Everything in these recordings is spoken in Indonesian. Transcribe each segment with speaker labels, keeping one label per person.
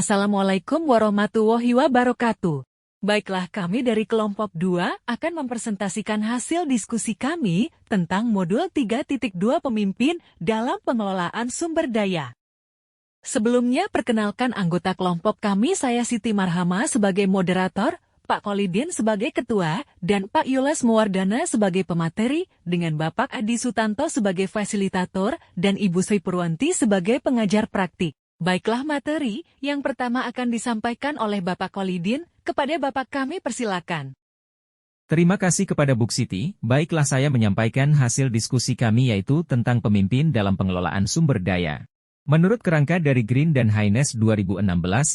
Speaker 1: Assalamualaikum warahmatullahi wabarakatuh. Baiklah, kami dari kelompok 2 akan mempresentasikan hasil diskusi kami tentang modul 3.2 pemimpin dalam pengelolaan sumber daya. Sebelumnya perkenalkan anggota kelompok kami, saya Siti Marhama sebagai moderator, Pak Kolidin sebagai ketua, dan Pak Yules Muwardana sebagai pemateri, dengan Bapak Adi Sutanto sebagai fasilitator, dan Ibu Sri Purwanti sebagai pengajar praktik. Baiklah, materi yang pertama akan disampaikan oleh Bapak Kolidin. Kepada Bapak kami persilakan.
Speaker 2: Terima kasih kepada Bu Siti. Baiklah, saya menyampaikan hasil diskusi kami yaitu tentang pemimpin dalam pengelolaan sumber daya. Menurut kerangka dari Green dan Haynes 2016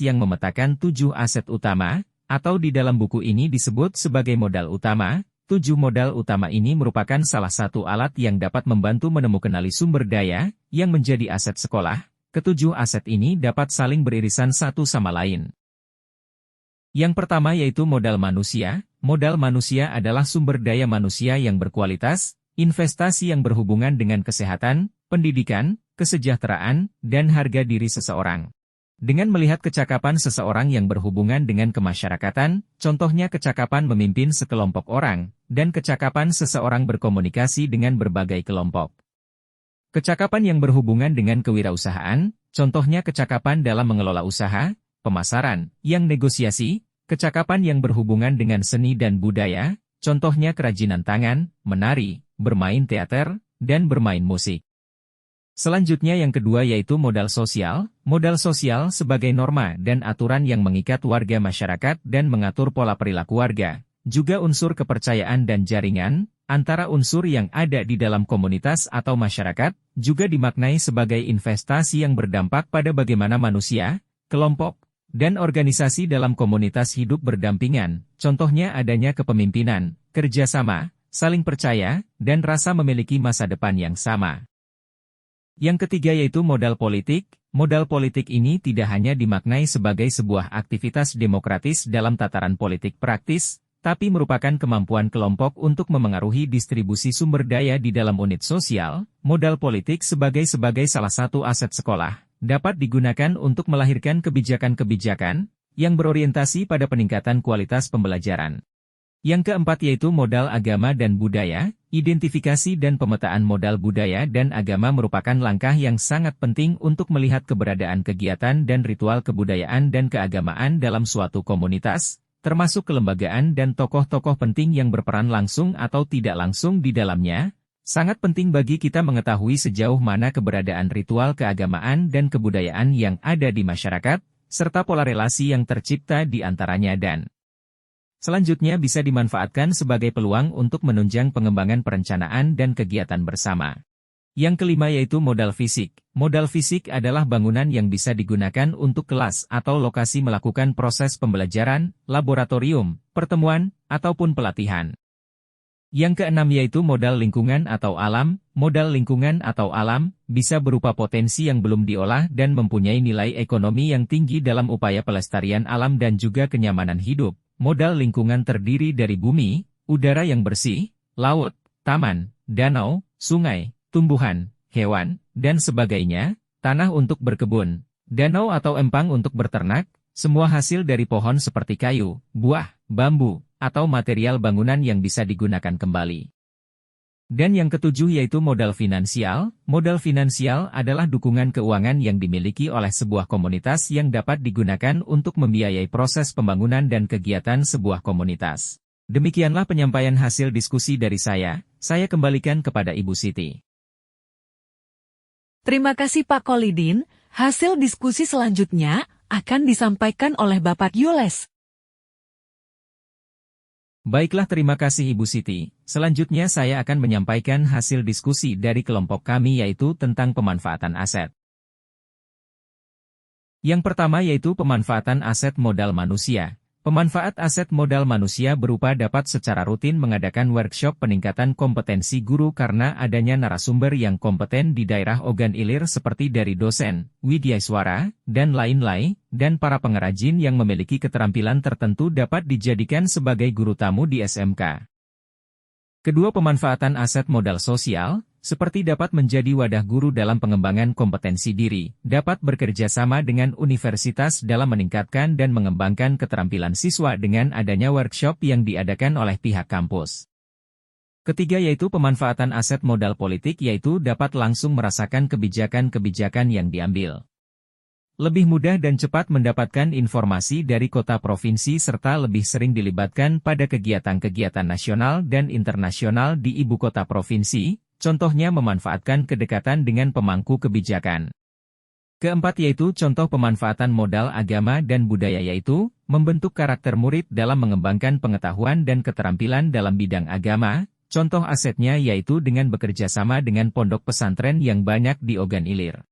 Speaker 2: yang memetakan 7 aset utama, atau di dalam buku ini disebut sebagai modal utama, 7 modal utama ini merupakan salah satu alat yang dapat membantu menemukan sumber daya yang menjadi aset sekolah. Ketujuh aset ini dapat saling beririsan satu sama lain. Yang pertama yaitu modal manusia. Modal manusia adalah sumber daya manusia yang berkualitas, investasi yang berhubungan dengan kesehatan, pendidikan, kesejahteraan, dan harga diri seseorang. Dengan melihat kecakapan seseorang yang berhubungan dengan kemasyarakatan, contohnya kecakapan memimpin sekelompok orang, dan kecakapan seseorang berkomunikasi dengan berbagai kelompok. Kecakapan yang berhubungan dengan kewirausahaan, contohnya kecakapan dalam mengelola usaha, pemasaran, yang negosiasi, kecakapan yang berhubungan dengan seni dan budaya, contohnya kerajinan tangan, menari, bermain teater, dan bermain musik. Selanjutnya yang kedua yaitu modal sosial. Modal sosial sebagai norma dan aturan yang mengikat warga masyarakat dan mengatur pola perilaku warga. Juga unsur kepercayaan dan jaringan, antara unsur yang ada di dalam komunitas atau masyarakat, juga dimaknai sebagai investasi yang berdampak pada bagaimana manusia, kelompok, dan organisasi dalam komunitas hidup berdampingan, contohnya adanya kepemimpinan, kerjasama, saling percaya, dan rasa memiliki masa depan yang sama. Yang ketiga yaitu modal politik. Modal politik ini tidak hanya dimaknai sebagai sebuah aktivitas demokratis dalam tataran politik praktis, tapi merupakan kemampuan kelompok untuk memengaruhi distribusi sumber daya di dalam unit sosial. Modal politik sebagai salah satu aset sekolah dapat digunakan untuk melahirkan kebijakan-kebijakan yang berorientasi pada peningkatan kualitas pembelajaran. Yang keempat yaitu modal agama dan budaya. Identifikasi dan pemetaan modal budaya dan agama merupakan langkah yang sangat penting untuk melihat keberadaan kegiatan dan ritual kebudayaan dan keagamaan dalam suatu komunitas, termasuk kelembagaan dan tokoh-tokoh penting yang berperan langsung atau tidak langsung di dalamnya. Sangat penting bagi kita mengetahui sejauh mana keberadaan ritual keagamaan dan kebudayaan yang ada di masyarakat, serta pola relasi yang tercipta di antaranya dan selanjutnya bisa dimanfaatkan sebagai peluang untuk menunjang pengembangan perencanaan dan kegiatan bersama. Yang kelima yaitu modal fisik. Modal fisik adalah bangunan yang bisa digunakan untuk kelas atau lokasi melakukan proses pembelajaran, laboratorium, pertemuan, ataupun pelatihan. Yang keenam yaitu modal lingkungan atau alam. Modal lingkungan atau alam bisa berupa potensi yang belum diolah dan mempunyai nilai ekonomi yang tinggi dalam upaya pelestarian alam dan juga kenyamanan hidup. Modal lingkungan terdiri dari bumi, udara yang bersih, laut, taman, danau, sungai, tumbuhan, hewan, dan sebagainya, tanah untuk berkebun, danau atau empang untuk berternak, semua hasil dari pohon seperti kayu, buah, bambu, atau material bangunan yang bisa digunakan kembali. Dan yang ketujuh yaitu modal finansial. Modal finansial adalah dukungan keuangan yang dimiliki oleh sebuah komunitas yang dapat digunakan untuk membiayai proses pembangunan dan kegiatan sebuah komunitas. Demikianlah penyampaian hasil diskusi dari saya kembalikan kepada Ibu Siti.
Speaker 1: Terima kasih Pak Kolidin. Hasil diskusi selanjutnya akan disampaikan oleh Bapak Yules.
Speaker 2: Baiklah, terima kasih Ibu Siti. Selanjutnya saya akan menyampaikan hasil diskusi dari kelompok kami yaitu tentang pemanfaatan aset. Yang pertama yaitu pemanfaatan aset modal manusia. Pemanfaat aset modal manusia berupa dapat secara rutin mengadakan workshop peningkatan kompetensi guru karena adanya narasumber yang kompeten di daerah Ogan Ilir seperti dari dosen, widyaswara, dan lain-lain, dan para pengrajin yang memiliki keterampilan tertentu dapat dijadikan sebagai guru tamu di SMK. Kedua, pemanfaatan aset modal sosial. seperti dapat menjadi wadah guru dalam pengembangan kompetensi diri, dapat bekerja sama dengan universitas dalam meningkatkan dan mengembangkan keterampilan siswa dengan adanya workshop yang diadakan oleh pihak kampus. Ketiga yaitu pemanfaatan aset modal politik yaitu dapat langsung merasakan kebijakan-kebijakan yang diambil. Lebih mudah dan cepat mendapatkan informasi dari kota provinsi serta lebih sering dilibatkan pada kegiatan-kegiatan nasional dan internasional di ibu kota provinsi, contohnya memanfaatkan kedekatan dengan pemangku kebijakan. Keempat yaitu contoh pemanfaatan modal agama dan budaya yaitu, membentuk karakter murid dalam mengembangkan pengetahuan dan keterampilan dalam bidang agama, contoh asetnya yaitu dengan bekerja sama dengan pondok pesantren yang banyak di Ogan Ilir.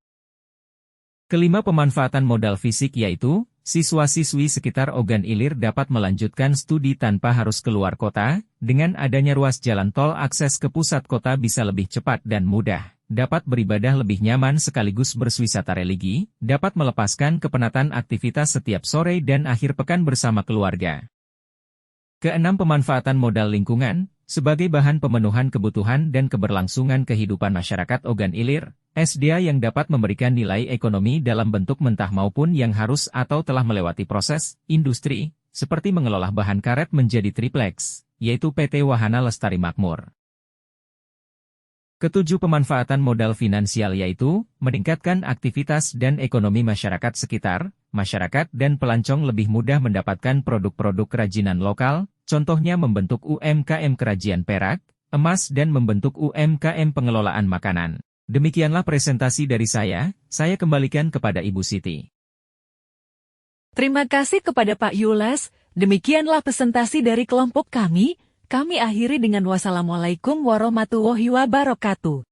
Speaker 2: Kelima pemanfaatan modal fisik yaitu, siswa-siswi sekitar Ogan Ilir dapat melanjutkan studi tanpa harus keluar kota, dengan adanya ruas jalan tol akses ke pusat kota bisa lebih cepat dan mudah, dapat beribadah lebih nyaman sekaligus berwisata religi, dapat melepaskan kepenatan aktivitas setiap sore dan akhir pekan bersama keluarga. Keenam pemanfaatan modal lingkungan, sebagai bahan pemenuhan kebutuhan dan keberlangsungan kehidupan masyarakat Ogan Ilir, SDA yang dapat memberikan nilai ekonomi dalam bentuk mentah maupun yang harus atau telah melewati proses, industri, seperti mengelola bahan karet menjadi triplex, yaitu PT Wahana Lestari Makmur. Ketujuh pemanfaatan modal finansial yaitu, meningkatkan aktivitas dan ekonomi masyarakat sekitar, masyarakat dan pelancong lebih mudah mendapatkan produk-produk kerajinan lokal, contohnya membentuk UMKM kerajinan perak, emas dan membentuk UMKM pengelolaan makanan. Demikianlah presentasi dari saya kembalikan kepada Ibu Siti.
Speaker 1: Terima kasih kepada Pak Yules, demikianlah presentasi dari kelompok kami akhiri dengan wassalamualaikum warahmatullahi wabarakatuh.